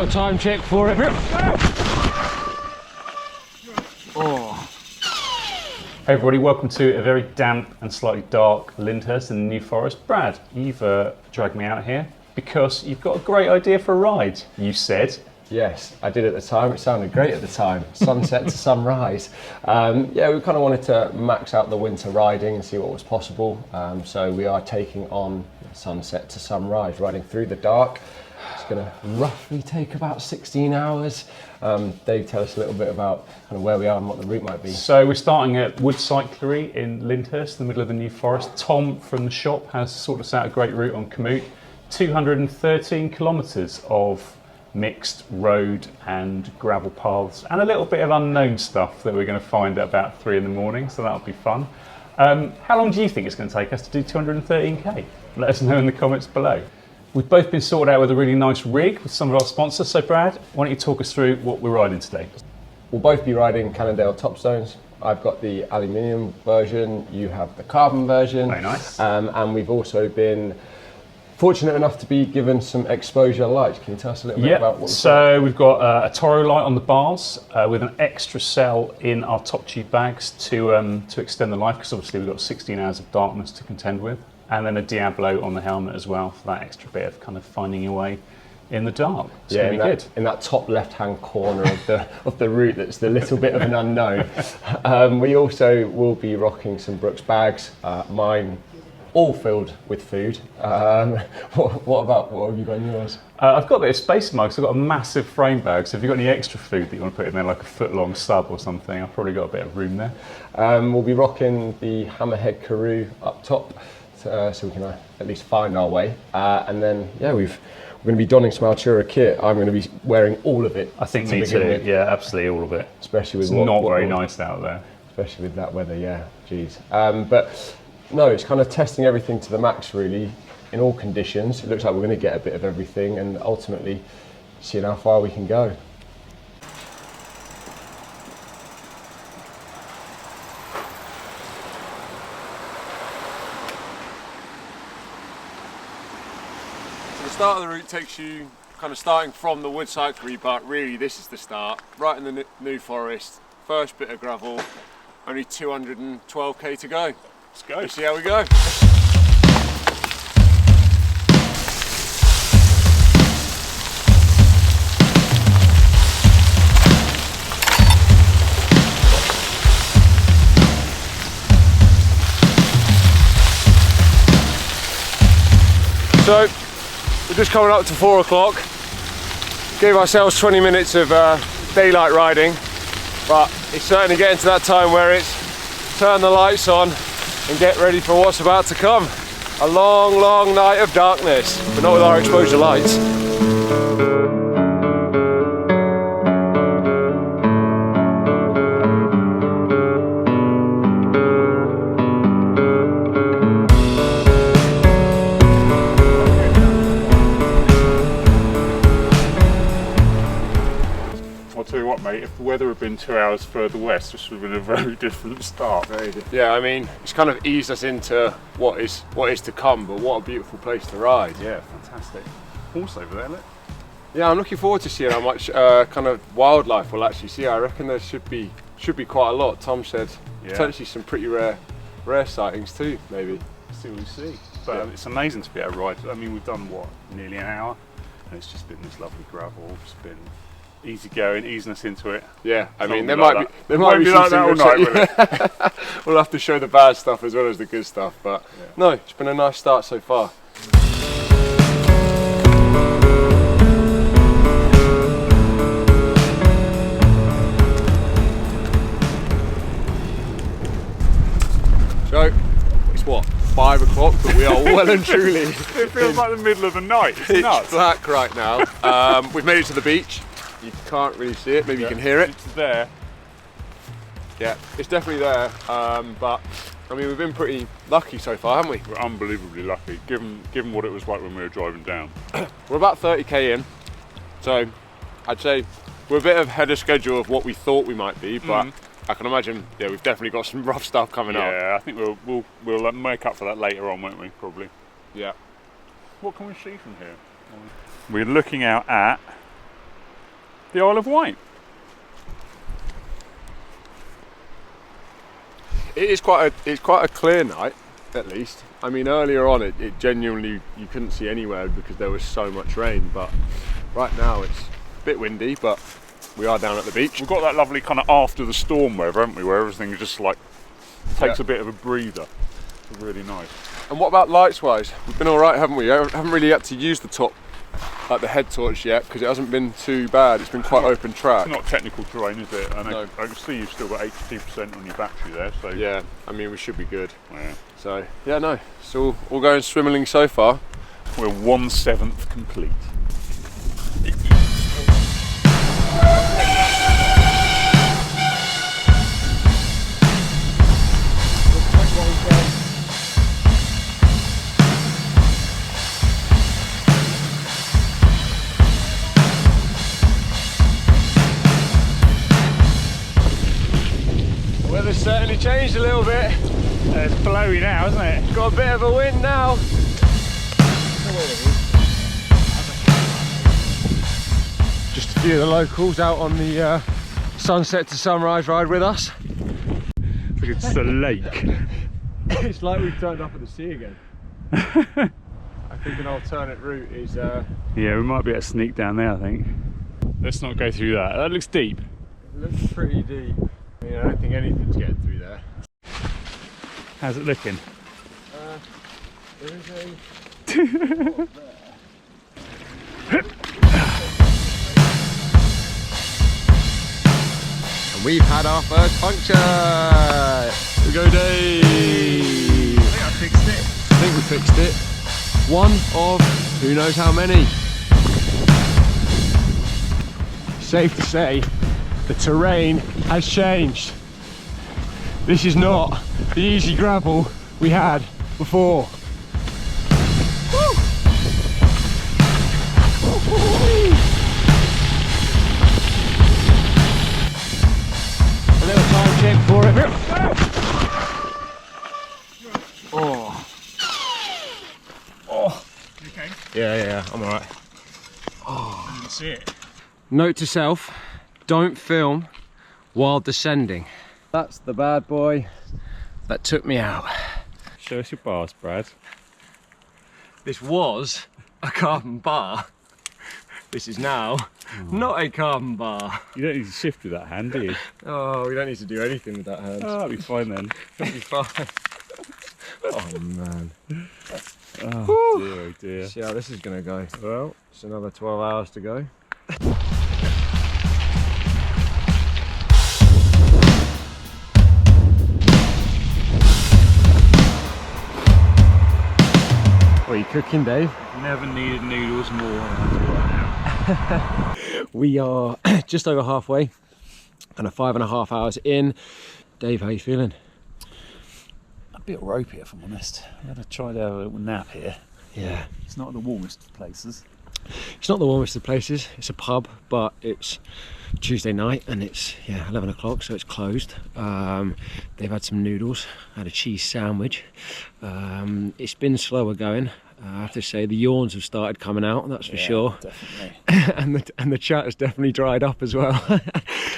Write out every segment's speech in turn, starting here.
a time check for it. Oh. Hey everybody, welcome to a very damp and slightly dark Lyndhurst in the New Forest. Brad, you've dragged me out here because you've got a great idea for a ride, you said. Yes, I did at the time. It sounded great at the time. Sunset to sunrise. Yeah, we kind of wanted to max out the winter riding and see what was possible. So we are taking on sunset to sunrise, riding through the dark. It's going to roughly take about 16 hours. Dave, tell us a little bit about kind of where we are and what the route might be. So we're starting at Woods Cyclery in Lyndhurst, in the middle of the New Forest. Tom from the shop has sorted us out a great route on Komoot. 213 kilometres of mixed road and gravel paths and a little bit of unknown stuff that we're going to find at about 3 in the morning, so that'll be fun. How long do you think it's going to take us to do 213k? Let us know in the comments below. We've both been sorted out with a really nice rig with some of our sponsors, so Brad, why don't you talk us through what we're riding today? We'll both be riding Cannondale Topstones. I've got the aluminium version, you have the carbon version. Very nice. And we've also been fortunate enough to be given some exposure lights. Can you tell us a little bit about what we've got? So we've got a Toro light on the bars with an extra cell in our top tube bags to extend the life, because obviously we've got 16 hours of darkness to contend with. And then a Diablo on the helmet as well for that extra bit of kind of finding your way in the dark. It's going to be good. In that top left-hand corner of the route that's the little bit of an unknown. We also will be rocking some Brooks bags. Mine all filled with food. What have you got in yours? I've got a bit of space in mine, so I've got a massive frame bag, so if you've got any extra food that you want to put in there, like a foot-long sub or something, I've probably got a bit of room there. We'll be rocking the Hammerhead Karoo up top, so we can at least find our way. And then, yeah, we're going to be donning some Altura kit. I'm going to be wearing all of it. I think me too, yeah, absolutely all of it. Especially with it's not very nice out there. Especially with that weather, yeah, geez. But no, it's kind of testing everything to the max, really, in all conditions. It looks like we're going to get a bit of everything and ultimately seeing how far we can go. So the start of the route takes you kind of starting from the Woods Cyclery, but really this is the start, right in the New Forest, first bit of gravel, only 212k to go. Let's go. Let's see how we go. So we're just coming up to 4 o'clock. Gave ourselves 20 minutes of daylight riding, but it's certainly getting to that time where it's turn the lights on and get ready for what's about to come. A long, long night of darkness, but not with our exposure lights. I'll tell you what, mate, if the weather had been 2 hours further west, this would have been a very different start. Very different. Yeah, I mean, it's kind of eased us into what is to come, but what a beautiful place to ride. Yeah, fantastic. Horse over there, look. Yeah, I'm looking forward to seeing how much kind of wildlife we'll actually see. I reckon there should be quite a lot. Tom said potentially some pretty rare sightings too, maybe. See what we see. But it's amazing to be able to ride. I mean, we've done what, nearly an hour, and it's just been this lovely gravel. It's been easy going, easing us into it. Yeah, I mean, there might be like that all night, will it? We'll have to show the bad stuff as well as the good stuff, but no, it's been a nice start so far. So, it's what, 5 o'clock, but we are well and truly It feels like the middle of the night. It's nuts. It's black right now. We've made it to the beach. You can't really see it, maybe you can hear it. It's there. Yeah, it's definitely there, but I mean, we've been pretty lucky so far, haven't we? We're unbelievably lucky, given what it was like when we were driving down. We're about 30k in, so I'd say we're a bit ahead of schedule of what we thought we might be, but I can imagine, yeah, we've definitely got some rough stuff coming up. Yeah, I think we'll make up for that later on, won't we? Probably. Yeah. What can we see from here? We're looking out at the Isle of Wight. It's quite a clear night, at least. I mean, earlier on it genuinely, you couldn't see anywhere because there was so much rain, but right now it's a bit windy, but we are down at the beach. We've got that lovely kind of after the storm weather, haven't we, where everything just like takes a bit of a breather. It's really nice. And what about lights wise? We've been alright, haven't we? I haven't really had to use the top, like the head torch yet, because it hasn't been too bad. It's been quite open track. It's not technical terrain, is it? And No. I can see you've still got 82% on your battery there, so Yeah, I mean, we should be good. yeah. So, yeah, no, it's all going swimmingly so far. We're 1/7 complete. Weather's certainly changed a little bit. It's blowy now, isn't it? Got a bit of a wind now. Just a few of the locals out on the sunset to sunrise ride with us. It's like it's a lake. It's like we've turned up at the sea again. I think an alternate route is... Yeah, we might be able to sneak down there, I think. Let's not go through that. That looks deep. It looks pretty deep. I mean, I don't think anything's getting through there. How's it looking? There is a... And we've had our first puncture! Here we go, Dave! I think I fixed it. I think we fixed it. One of who knows how many. Safe to say, the terrain has changed. This is not the easy gravel we had before. Woo! A little time check for it. Oh. Oh. Okay. Yeah, I'm alright. I didn't see it. Note to self, don't film while descending. That's the bad boy that took me out. Show us your bars, Brad. This was a carbon bar. This is now not a carbon bar. You don't need to shift with that hand, do you? Oh, we don't need to do anything with that hand. Oh, that'll be fine then. It'll be fine. Oh man. Oh dear, oh dear. See how this is gonna go. Well, It's another 12 hours to go. What are you cooking, Dave? never needed noodles more than I do right now. We are just over halfway, kind of 5.5 hours in. Dave, how you feeling? A bit ropey, if I'm honest. I'm going to try to have a little nap here. Yeah. It's not the warmest of places. It's not the warmest of places. It's a pub, but it's Tuesday night and it's 11 o'clock, so it's closed. They've had some noodles, had a cheese sandwich. It's been slower going. I have to say the yawns have started coming out, that's for sure. Definitely. and the chat has definitely dried up as well.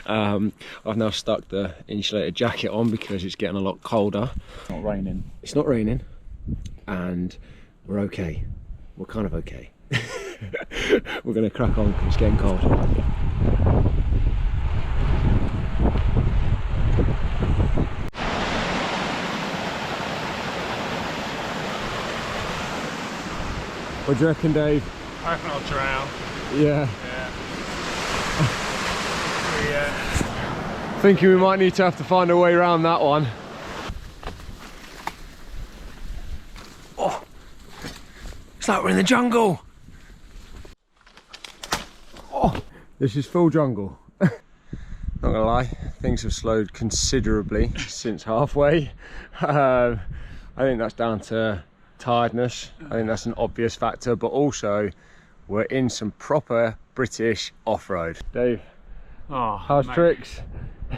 I've now stuck the insulated jacket on because it's getting a lot colder. It's not raining. It's not raining, and we're okay. We're kind of okay. We're going to crack on because it's getting cold. What do you reckon, Dave? I reckon I'll drown. Yeah. Yeah. Thinking we might need to have to find a way around that one. Oh, it's like we're in the jungle. Oh, this is full jungle. Not gonna lie, things have slowed considerably since halfway. I think that's down to tiredness. I think that's an obvious factor, but also we're in some proper British off-road. Dave, how's tricks?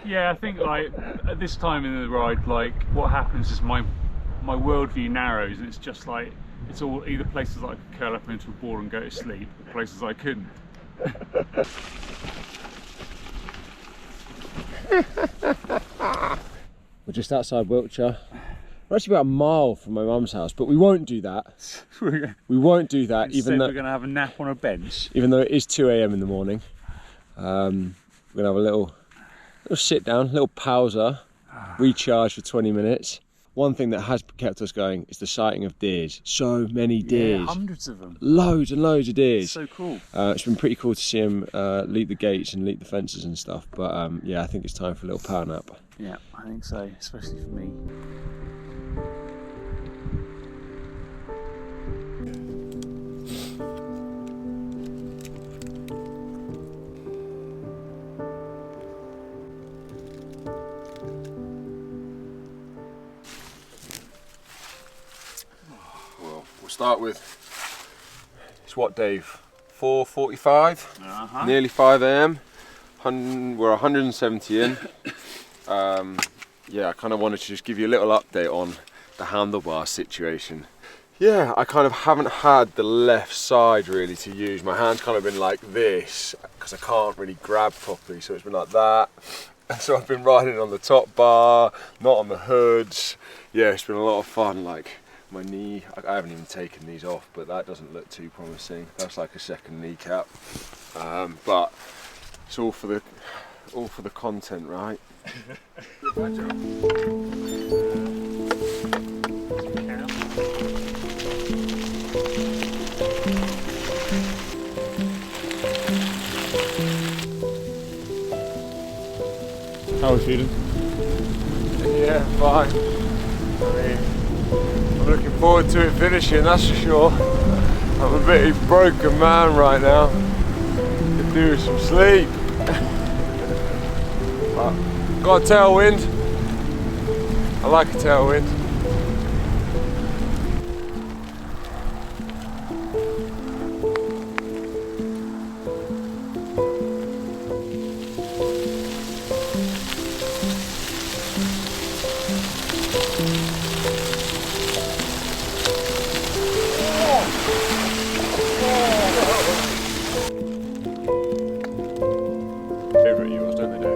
Yeah, I think like at this time in the ride, like what happens is my worldview narrows, and it's just like it's all either places I could curl up into a ball and go to sleep, or places I couldn't. We're just outside Wiltshire. We're actually about a mile from my mum's house, but we won't do that. We won't do that, even though we're going to have a nap on a bench. Even though it is 2 AM in the morning. We're going to have a little sit down, little pauser, recharge for 20 minutes. One thing that has kept us going is the sighting of deers. So many deers. Yeah, hundreds of them. Loads and loads of deers. So cool. It's been pretty cool to see them leap the gates and leap the fences and stuff. But yeah, I think it's time for a little power nap. Yeah, I think so, especially for me. Well, we'll start with, it's what, Dave? 4:45, nearly 5 AM. We're 170 in. Yeah, I kind of wanted to just give you a little update on the handlebar situation. Yeah, I kind of haven't had the left side really to use. My hand's kind of been like this because I can't really grab properly, so it's been like that. And so I've been riding on the top bar, not on the hoods. Yeah, it's been a lot of fun. Like my knee, I haven't even taken these off, but that doesn't look too promising. That's like a second kneecap. But it's all for the content, right? How are you feeling? Yeah, fine. I mean, I'm looking forward to it finishing, that's for sure. I'm a bit of a broken man right now. Could do with some sleep. But got a tailwind. I like a tailwind. Favourite yours, don't they, Dave?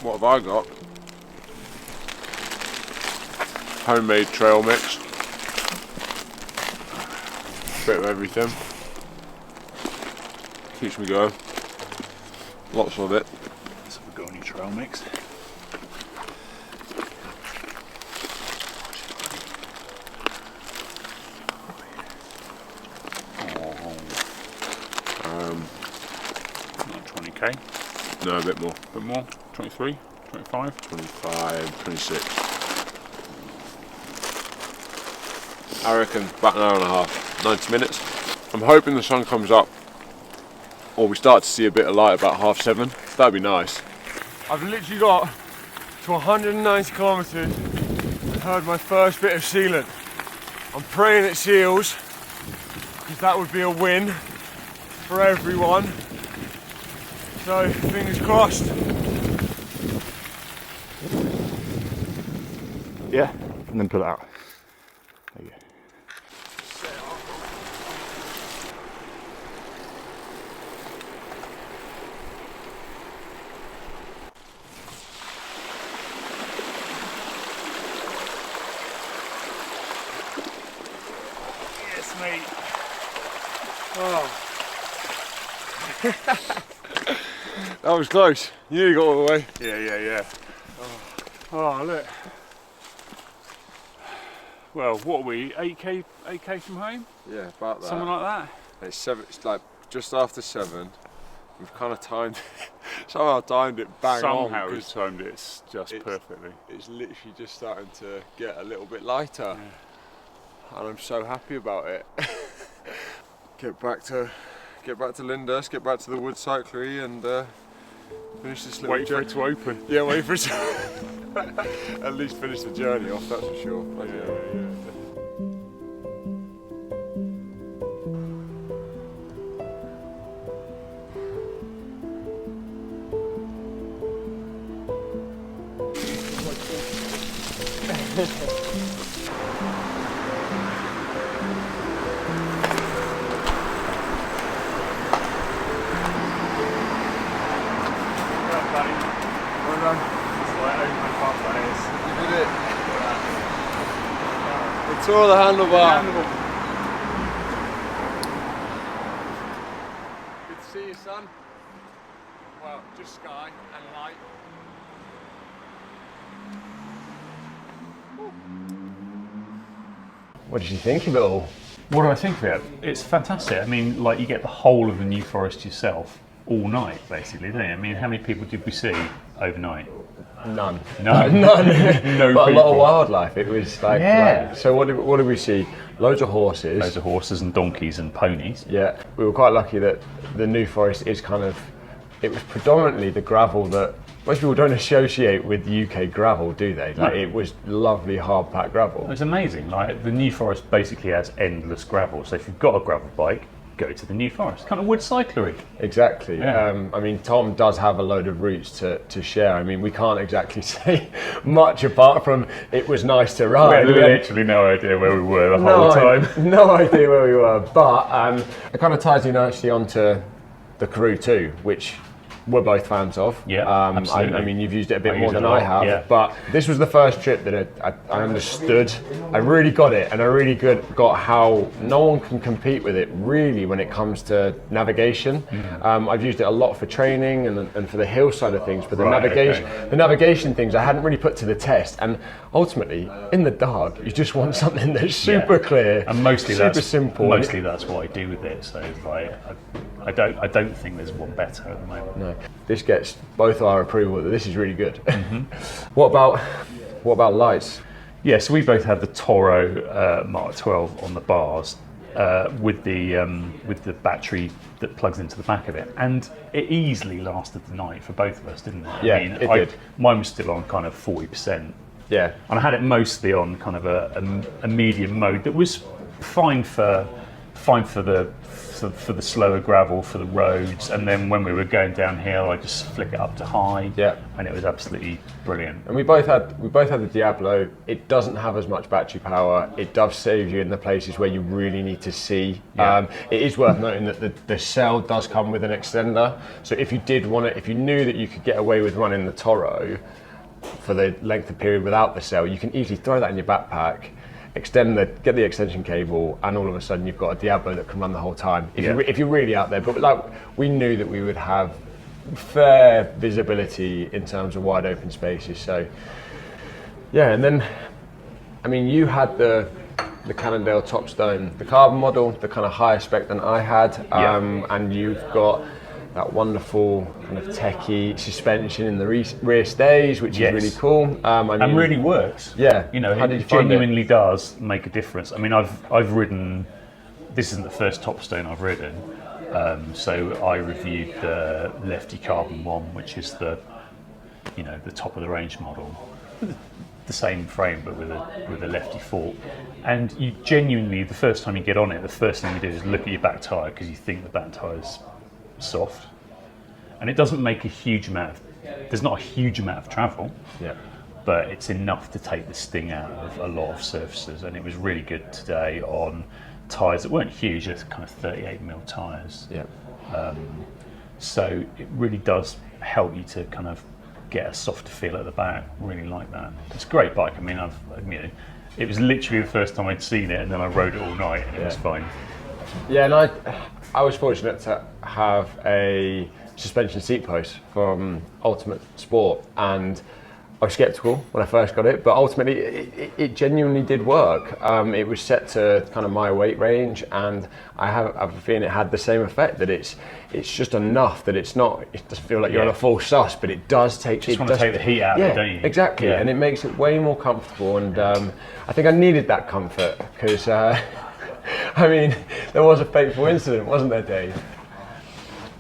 What have I got? Homemade trail mix. Bit of everything. Keeps me going. Lots of it. So we've got any trail mix. Not 20k. No, a bit more. A bit more. 23, 25. 25, 26. I reckon about an hour and a half, 90 minutes. I'm hoping the sun comes up or we start to see a bit of light about 7:30. That'd be nice. I've literally got to 190 kilometres and heard my first bit of sealant. I'm praying it seals because that would be a win for everyone. So fingers crossed. Yeah, and then pull it out. There you go. Yes, mate. Oh. That was close. You nearly got all the way. Yeah. Oh, look. Well, what are we? 8k from home? Yeah, about that. Something like that. It's 7. It's like just after 7. We've kind of timed. Somehow timed it bang on. Somehow we've timed it just perfectly. It's literally just starting to get a little bit lighter, and I'm so happy about it. Get back to Lyndhurst, get back to the Woods Cyclery, and finish this little Wait for it to open. Yeah, wait for it to at least finish the journey off, that's for sure. Yeah. Tour of the handlebar. Good to see you, son. Well, just sky and light. What did you think of it all? What do I think of it? It's fantastic. I mean, like, you get the whole of the New Forest yourself all night, basically, don't you? I mean, how many people did we see overnight? None. None. No But a lot of people. wildlife. It was like, Yeah. so what did we see? Loads of horses. Loads of horses and donkeys and ponies. Yeah, we were quite lucky that the New Forest is it was predominantly the gravel that most people don't associate with UK gravel, do they? Like, No. it was lovely hard packed gravel. It's amazing. Like, the New Forest basically has endless gravel. So if you've got a gravel bike, go to the New Forest. Kind of Woods Cyclery. Exactly. Yeah. I mean, Tom does have a load of routes to share. I mean, we can't exactly say much apart from it was nice to ride. We had literally no idea where we were the no, whole time. No idea where we were, but it kind of ties in actually onto the crew too, which we're both fans of. Yeah, I absolutely. mean, you've used it a bit I more use it than a I lot, have, yeah. but this was the first trip that I understood. I really got it, and I really got how no one can compete with it really when it comes to navigation. I've used it a lot for training and for the hill side of things, but the navigation things I hadn't really put to the test. And ultimately, in the dark, you just want something that's super clear, and mostly super simple. Mostly that's what I do with it. So like, I don't think there's one better at the moment. No, this gets both our approval that this is really good. What about lights? Yeah, so we both had the Toro Mark 12 on the bars with the battery that plugs into the back of it, and it easily lasted the night for both of us, didn't it? Yeah, it did. Mine was still on kind of 40%. Yeah, and I had it mostly on kind of a medium mode that was fine for the slower gravel, for the roads, and then when we were going downhill, I just flick it up to high. Yeah, and it was absolutely brilliant. And we both had the Diablo. It doesn't have as much battery power. It does save you in the places where you really need to see. Yeah. It is worth noting that the cell does come with an extender. So if you did want it, if you knew that you could get away with running the Toro for the length of period without the cell, you can easily throw that in your backpack, get the extension cable, and all of a sudden you've got a Diablo that can run the whole time if you're really out there. But like, we knew that we would have fair visibility in terms of wide open spaces. So yeah, and then I mean, you had the Cannondale Topstone, the carbon model, the kind of higher spec than I had, and you've got that wonderful kind of techie suspension in the rear stays, which is really cool. And really works. Yeah. You know, it genuinely does make a difference. I mean, I've ridden, this isn't the first Topstone I've ridden, so I reviewed the Lefty Carbon one, which is the top of the range model. The same frame but with a lefty fork, and you genuinely, the first time you get on it, the first thing you do is look at your back tyre because you think the back tyre's soft, and it doesn't make there's not a huge amount of travel, but it's enough to take the sting out of a lot of surfaces. And it was really good today on tyres that weren't huge, it's kind of 38mm tyres. So it really does help you to kind of get a softer feel at the back. Really like that. It's a great bike. I mean, it was literally the first time I'd seen it, and then I rode it all night, and it was fine. Yeah, and I was fortunate to have a suspension seat post from Ultimate Sport, and I was sceptical when I first got it, but ultimately it genuinely did work. It was set to kind of my weight range, and I have a feeling it had the same effect, that it's just enough that it doesn't feel like you're on a full sus, but it does take... Just want to take the heat out of it, don't you? Exactly, and it makes it way more comfortable, and I think I needed that comfort, because I mean, there was a fateful incident, wasn't there, Dave?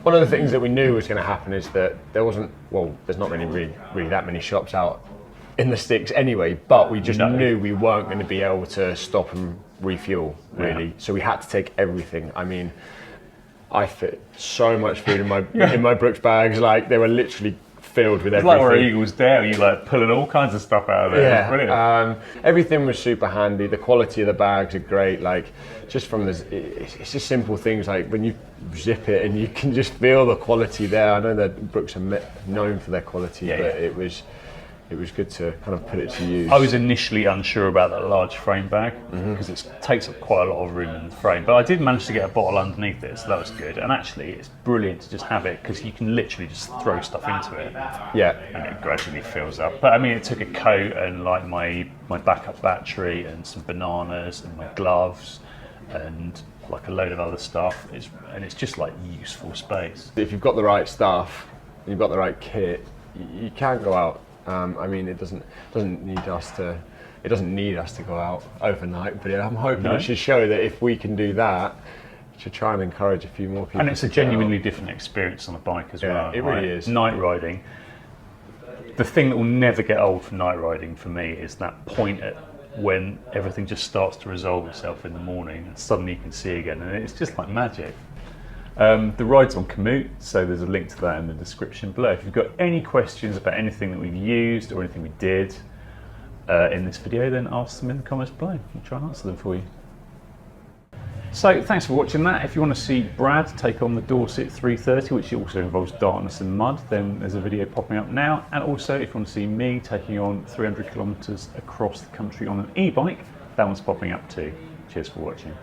One of the things that we knew was going to happen is that there's not really that many shops out in the sticks anyway, but we just knew we weren't going to be able to stop and refuel, really. So we had to take everything. I mean, I fit so much food in my Brooks bags, like they were literally filled with everything. It's like where Eagles Dale, you're like pulling all kinds of stuff out of there. Yeah, Brilliant. Everything was super handy. The quality of the bags are great. Like, just from it's just simple things like when you zip it and you can just feel the quality there. I know that Brooks are known for their quality, but it was it was good to kind of put it to use. I was initially unsure about that large frame bag because it takes up quite a lot of room in the frame, but I did manage to get a bottle underneath it, so that was good. And actually, it's brilliant to just have it because you can literally just throw stuff into it. Yeah. And it gradually fills up. But I mean, it took a coat and like my backup battery and some bananas and my gloves and like a load of other stuff. It's just like useful space. If you've got the right stuff, you've got the right kit, you can go out. I mean, it doesn't need us to go out overnight, but I'm hoping it should show that if we can do that, it should try and encourage a few more people. And it's a genuinely different experience on a bike as well. It really is. Night riding. The thing that will never get old for night riding for me is that point at when everything just starts to resolve itself in the morning and suddenly you can see again, and it's just like magic. The ride's on Komoot, so there's a link to that in the description below. If you've got any questions about anything that we've used or anything we did in this video, then ask them in the comments below. We'll try and answer them for you. So thanks for watching that. If you want to see Brad take on the Dorset 330, which also involves darkness and mud, then there's a video popping up now. And also, if you want to see me taking on 300 kilometres across the country on an e-bike, that one's popping up too. Cheers for watching.